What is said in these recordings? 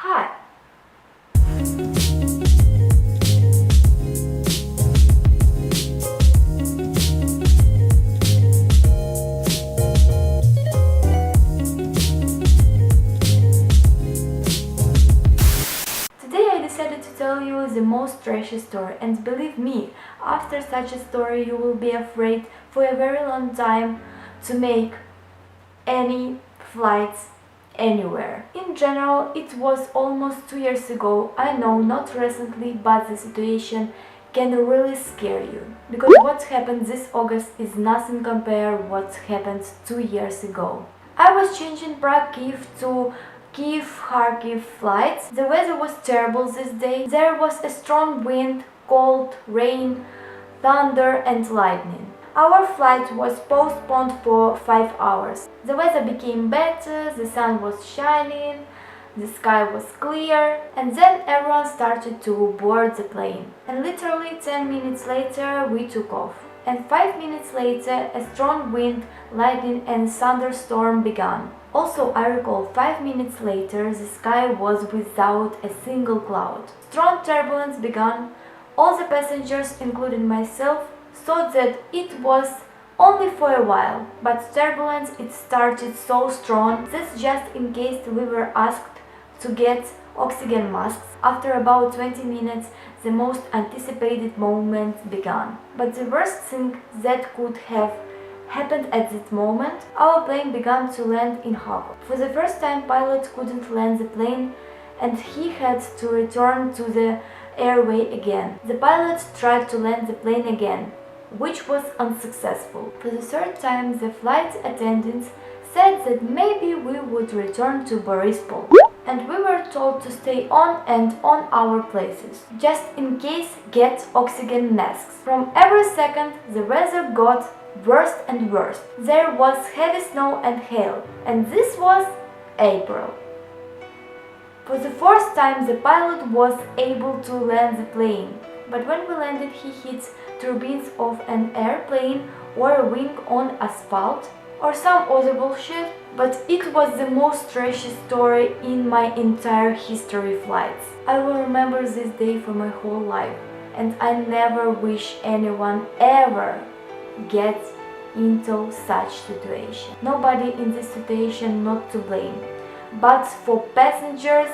Hi! Today I decided to tell you the most trashy story, and believe me, after such a story you will be afraid for a very long time to make any flights anywhere. In general, it was almost 2 years ago. I know, not recently, but the situation can really scare you. Because what happened this August is nothing compared what happened 2 years ago. I was changing Prague-Kiev to Kiev-Kharkiv flights. The weather was terrible this day. There was a strong wind, cold, rain, thunder and lightning. Our flight was postponed for 5 hours. The weather became better, the sun was shining, the sky was clear, and then everyone started to board the plane. And literally 10 minutes later we took off. And 5 minutes later a strong wind, lightning and thunderstorm began. Also, I recall 5 minutes later the sky was without a single cloud. Strong turbulence began. All the passengers, including myself, thought that it was only for a while, but turbulence it started so strong that just in case we were asked to get oxygen masks. After about 20 minutes the most anticipated moment began. But the worst thing that could have happened at that moment, our plane began to land in Kharkov. For the first time pilot couldn't land the plane and he had to return to the airway again. The pilot tried to land the plane again, which was unsuccessful. For the third time the flight attendants said that maybe we would return to Borispol, and we were told to stay on and on our places, just in case get oxygen masks. From every second the weather got worse and worse. There was heavy snow and hail, and this was April. For the first time the pilot was able to land the plane, but when we landed he hit turbines of an airplane or a wing on asphalt or some other bullshit, but it was the most trashy story in my entire history flights. I will remember this day for my whole life, and I never wish anyone ever gets into such situation. Nobody in this situation not to blame, but for passengers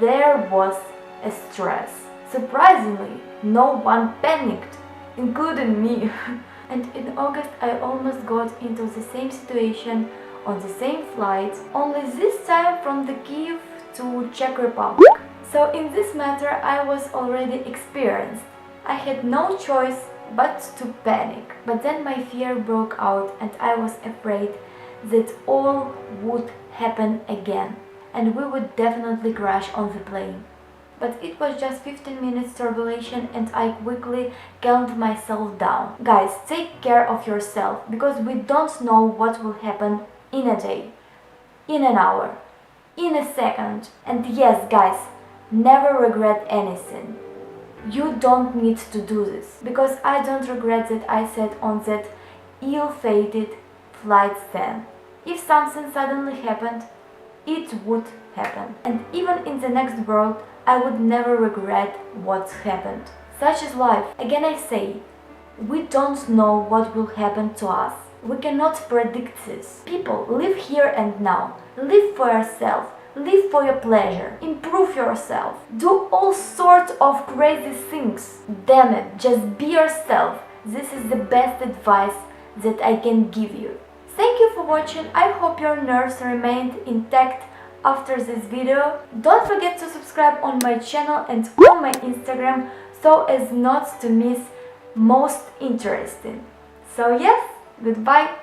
there was a stress. Surprisingly, no one panicked, including me. And in August I almost got into the same situation on the same flight, only this time from the Kiev to Czech Republic. So in this matter I was already experienced. I had no choice but to panic. But then my fear broke out and I was afraid that all would happen again and we would definitely crash on the plane. But it was just 15 minutes turbulation and I quickly calmed myself down. Guys, take care of yourself, because we don't know what will happen in a day, in an hour, in a second. And yes, guys, never regret anything. You don't need to do this, because I don't regret that I sat on that ill-fated flight then. If something suddenly happened, it would happen. And even in the next world, I would never regret what's happened. Such is life. Again I say, we don't know what will happen to us. We cannot predict this. People, live here and now. Live for yourself. Live for your pleasure. Improve yourself. Do all sorts of crazy things. Damn it, just be yourself. This is the best advice that I can give you. Thank you for watching. I hope your nerves remained intact after this video. Don't forget to subscribe on my channel and on my Instagram so as not to miss most interesting. So yes, goodbye.